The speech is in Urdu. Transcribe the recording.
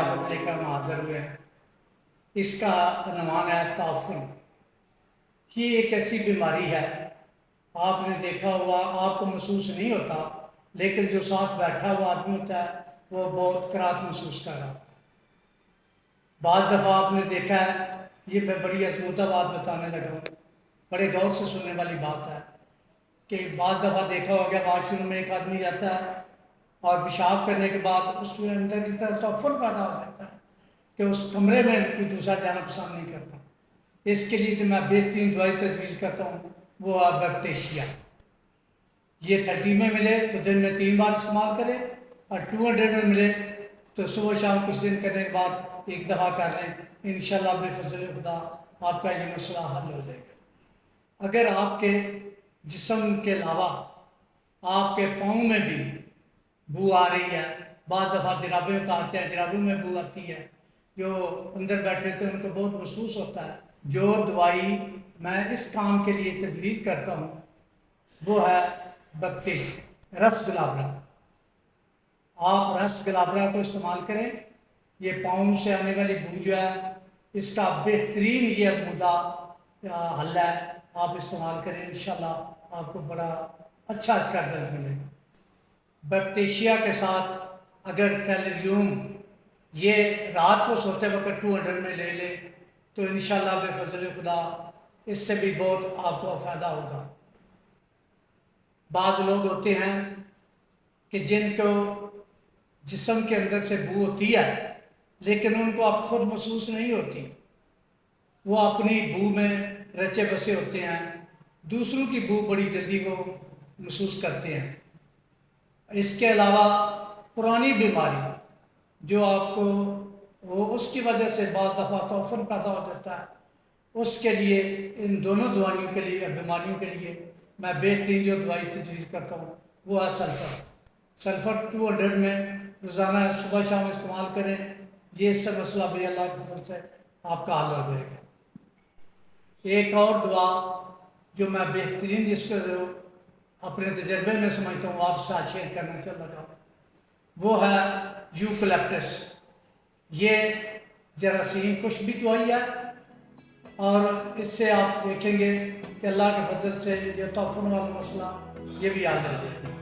ٹاپک لے کر ہم حاضر ہوئے ہیں۔ اس کا عنوان ہے تعفن۔ یہ ایک ایسی بیماری ہے، آپ نے دیکھا ہوا، آپ کو محسوس نہیں ہوتا، لیکن جو ساتھ بیٹھا ہوا آدمی ہوتا ہے وہ بہت کراہت محسوس کر رہا ہوتا ہے۔ بعض دفعہ آپ نے دیکھا ہے، یہ میں بڑی ازمودہ بات بتانے لگا ہوں، بڑے غور سے سننے والی بات ہے، کہ بعض دفعہ دیکھا ہوگا واش روم میں ایک آدمی جاتا ہے اور پیشاب کرنے کے بعد اس کے اندر کی طرح تعفن پیدا ہو جاتا ہے کہ اس کمرے میں کوئی دوسرا جانا پسند نہیں کرتا۔ اس کے لیے تو میں بہترین دوائی تجویز کرتا ہوں، وہ ہے بیپٹیشیا۔ یہ 30 میں ملے تو دن میں 3 بار استعمال کریں، اور 200 میں ملے تو صبح شام کچھ دن کرنے کے بعد ایک دفعہ کر لیں، انشاءاللہ بفضل خدا آپ کا یہ مسئلہ حل ہو جائے گا۔ اگر آپ کے جسم کے علاوہ آپ کے پاؤں میں بھی بو آ رہی ہے، بعض دفعہ جرابیں اتارتے ہیں، جرابوں میں بو آتی ہے، جو اندر بیٹھے تھے ان کو بہت محسوس ہوتا ہے۔ جو دوائی میں اس کام کے لیے تجویز کرتا ہوں وہ ہے رس گلابرا۔ آپ رس گلابرا کو استعمال کریں، یہ پاؤں سے آنے والی بو جو ہے اس کا بہترین یہ ازمودہ حل ہے، آپ استعمال کریں، انشاءاللہ آپ کو بڑا اچھا اس کا رزلٹ ملے گا۔ بیپٹیشیا کے ساتھ اگر ٹیلیریوم یہ رات کو سوتے وقت 200 میں لے لے تو انشاءاللہ بفضل خدا اس سے بھی بہت آپ کو فائدہ ہوگا۔ بعض لوگ ہوتے ہیں کہ جن کو جسم کے اندر سے بو ہوتی ہے لیکن ان کو اب خود محسوس نہیں ہوتی، وہ اپنی بو میں رچے بسے ہوتے ہیں، دوسروں کی بو بڑی جلدی وہ محسوس کرتے ہیں۔ اس کے علاوہ پرانی بیماری جو آپ کو اس کی وجہ سے بعض دفعہ تعفن پیدا ہو جاتا ہے، اس کے لیے ان دونوں دوائیوں کے لیے، بیماریوں کے لیے میں بہترین جو دوائی تجویز کرتا ہوں وہ ہے سلفر۔ سلفر 200 میں روزانہ صبح شام استعمال کریں، یہ اس سے مسئلہ بھی اللہ کی فضل سے آپ کا حل ہو جائے گا۔ ایک اور دعا جو میں بہترین جس کو اپنے تجربے میں سمجھتا ہوں آپ سے شیئر کرنا چاہ رہا ہوں، وہ ہے یوکلپٹس۔ یہ جراثیم کش بھی دوائی ہے، اور اس سے آپ دیکھیں گے کہ اللہ کے فضل سے یہ تعفن والا مسئلہ یہ بھی حل ہو جائے گا۔